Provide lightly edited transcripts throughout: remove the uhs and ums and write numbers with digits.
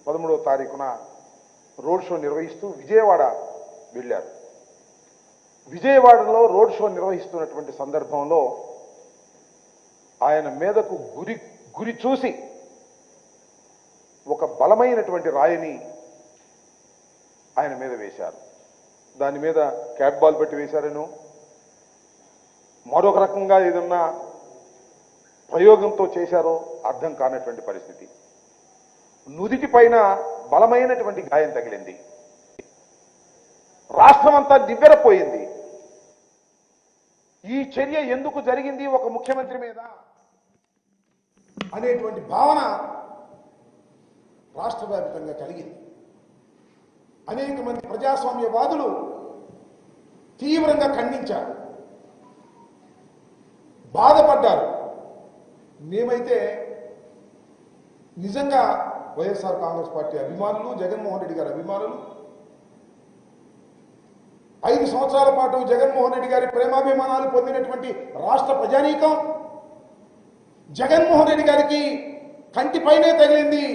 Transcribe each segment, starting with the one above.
13వ తారీఖున road show నిర్వహిస్తూ విజయవాడ వెళ్ళారు. విజయవాడలో రోడ్ షో నిర్వహిస్తున్నటువంటి సందర్భంలో ఆయన మీదకు గురి చూసి ఒక బలమైనటువంటి రాయిని ఆయన మీద వేశారు. దాని మీద క్యాట్ బాల్ పెట్టి వేశారను, మరొక రకంగా ఏదన్నా ప్రయోగంతో చేశారో అర్థం కానటువంటి పరిస్థితి. నుదిటి పైన బలమైనటువంటి గాయం తగిలింది. రాష్ట్రమంతా నివ్వెరపోయింది. ఈ చర్య ఎందుకు జరిగింది ఒక ముఖ్యమంత్రి మీద అనేటువంటి భావన రాష్ట్ర వ్యాప్తంగా కలిగింది. అనేక మంది ప్రజాస్వామ్యవాదులు తీవ్రంగా ఖండించారు, బాధపడ్డారు. మేమైతే నిజంగా వైఎస్ఆర్ కాంగ్రెస్ పార్టీ అభిమానులు, జగన్మోహన్ రెడ్డి గారి అభిమానులు, 5 సంవత్సరాల పాటు జగన్మోహన్ రెడ్డి గారి ప్రేమాభిమానాలు పొందినటువంటి రాష్ట్ర ప్రజానీకం జగన్మోహన్ రెడ్డి గారికి కంటిపైనే తగిలింది,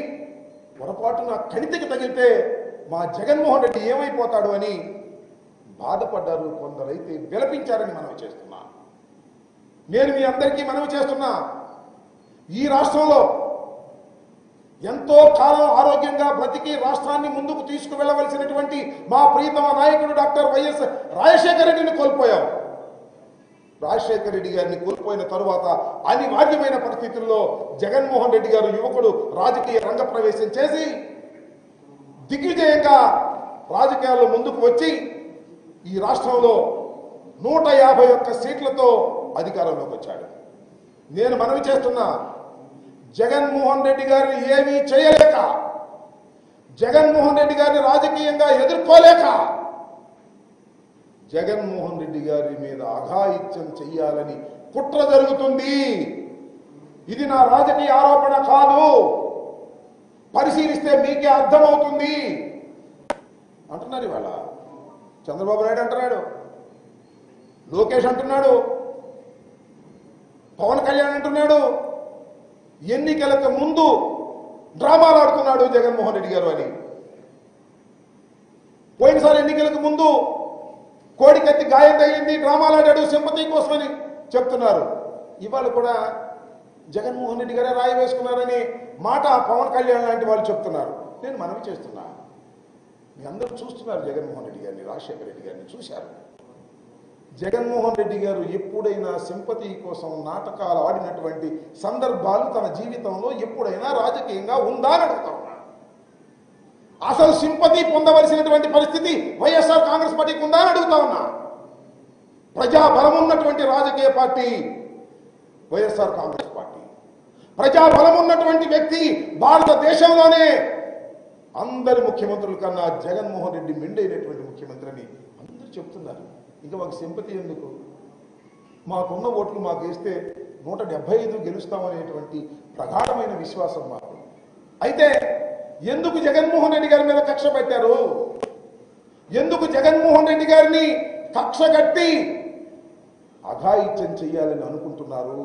పొరపాటున కణితికి తగిలితే మా జగన్మోహన్ రెడ్డి ఏమైపోతాడు అని బాధపడ్డారు. కొందరైతే విలపించారని మనవి చేస్తున్నా. నేను మీ అందరికీ మనవి చేస్తున్నా, ఈ రాష్ట్రంలో ఎంతో కాలం ఆరోగ్యంగా బ్రతికి రాష్ట్రాన్ని ముందుకు తీసుకువెళ్ళవలసినటువంటి మా ప్రీతమ నాయకుడు డాక్టర్ వైఎస్ రాజశేఖర రెడ్డిని కోల్పోయాం. రాజశేఖర రెడ్డి గారిని కోల్పోయిన తరువాత అనివార్యమైన పరిస్థితుల్లో జగన్మోహన్ రెడ్డి గారు యువకుడు రాజకీయ రంగ ప్రవేశం చేసి దిగ్విజయంగా రాజకీయాల్లో ముందుకు వచ్చి ఈ రాష్ట్రంలో 151 సీట్లతో అధికారంలోకి వచ్చాడు. నేను మనవి చేస్తున్నా, జగన్మోహన్ రెడ్డి గారిని ఏమీ చేయలేక, జగన్మోహన్ రెడ్డి గారిని రాజకీయంగా ఎదుర్కోలేక జగన్మోహన్ రెడ్డి గారి మీద అఘాయిత్యం చెయ్యాలని కుట్ర జరుగుతుంది. ఇది నా రాజకీయ ఆరోపణ కాదు, పరిశీలిస్తే మీకే అర్థమవుతుంది అంటున్నారు. ఇవాళ చంద్రబాబు నాయుడు అంటున్నాడు, లోకేష్ అంటున్నాడు, పవన్ కళ్యాణ్ అంటున్నాడు, ఎన్నికలకు ముందు డ్రామాలు ఆడుతున్నాడు జగన్మోహన్ రెడ్డి గారు అని. పోయినసారి ఎన్నికలకు ముందు కోడికత్తి గాయం తగిలింది, డ్రామాలు ఆడాడు సింపతి కోసమని చెప్తున్నారు. ఇవాళ కూడా జగన్మోహన్ రెడ్డి గారే రాయి వేసుకున్నారని మాట పవన్ కళ్యాణ్ లాంటి వాళ్ళు చెప్తున్నారు. నేను మనవి చేస్తున్నా, మీ అందరూ చూస్తున్నారు జగన్మోహన్ రెడ్డి గారిని, రాజశేఖర రెడ్డి గారిని చూశారు. జగన్మోహన్ రెడ్డి గారు ఎప్పుడైనా సింపతి కోసం నాటకాలు ఆడినటువంటి సందర్భాలు తన జీవితంలో ఎప్పుడైనా రాజకీయంగా ఉందా అని అడుగుతా ఉన్నా. అసలు సింపతి పొందవలసినటువంటి పరిస్థితి వైఎస్ఆర్ కాంగ్రెస్ పార్టీకి ఉందా అని అడుగుతా ఉన్నా. ప్రజాబలం ఉన్నటువంటి రాజకీయ పార్టీ వైఎస్ఆర్ కాంగ్రెస్ పార్టీ. ప్రజాబలం ఉన్నటువంటి వ్యక్తి భారతదేశంలోనే అందరి ముఖ్యమంత్రుల కన్నా జగన్మోహన్ రెడ్డి మెండైనటువంటి ముఖ్యమంత్రి అని అందరూ చెప్తున్నారు. ఇంకా మాకు సింపతి ఎందుకు? మాకున్న ఓట్లు మాకు వేస్తే 175 గెలుస్తామనేటువంటి ప్రగాఢమైన విశ్వాసం మాకు. అయితే ఎందుకు జగన్మోహన్ రెడ్డి గారి మీద కక్ష పెట్టారు? ఎందుకు జగన్మోహన్ రెడ్డి గారిని కక్ష కట్టి అఘాయిత్యం చెయ్యాలని అనుకుంటున్నారు?